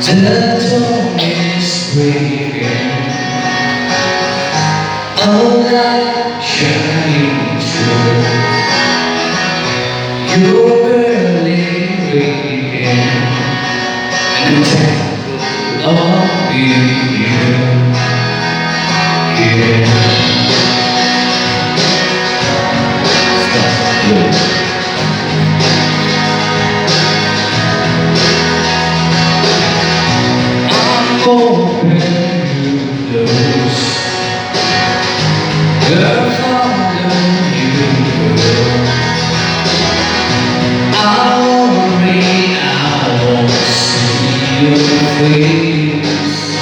The dawn is breaking, all light shining through. You're barely waking, and the tangle of you, yeah. Stop, look. Open your doors, girl, follow you. I'll worry, I won't see your face.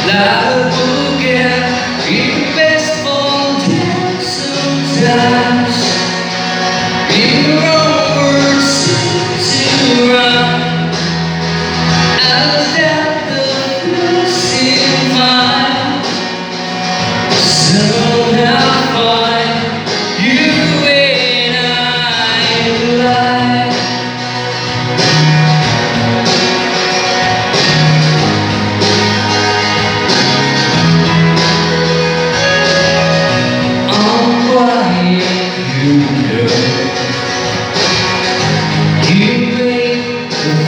Like a bouquet, you best fall down sometimes. In your own words, seem to run.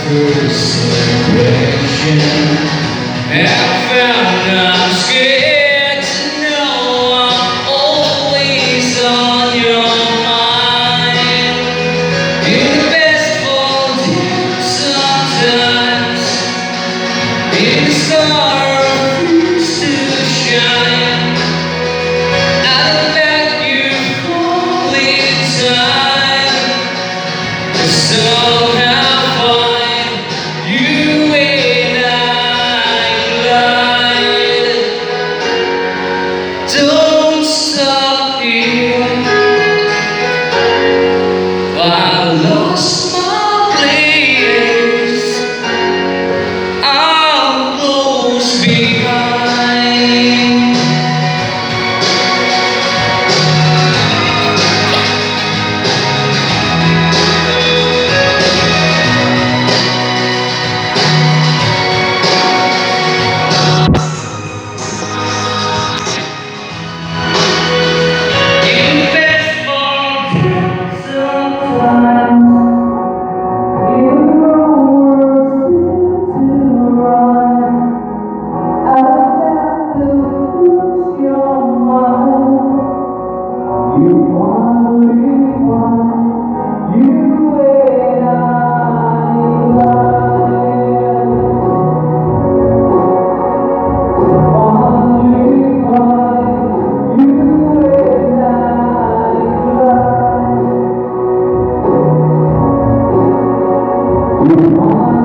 First impression, and I found I'm scared to know I'm always on your mind. You're the best for you sometimes. In the star refuse to shine. I bet you only time. Somehow you and I collide. Don't stop here. I lost my place. I'm close behind. You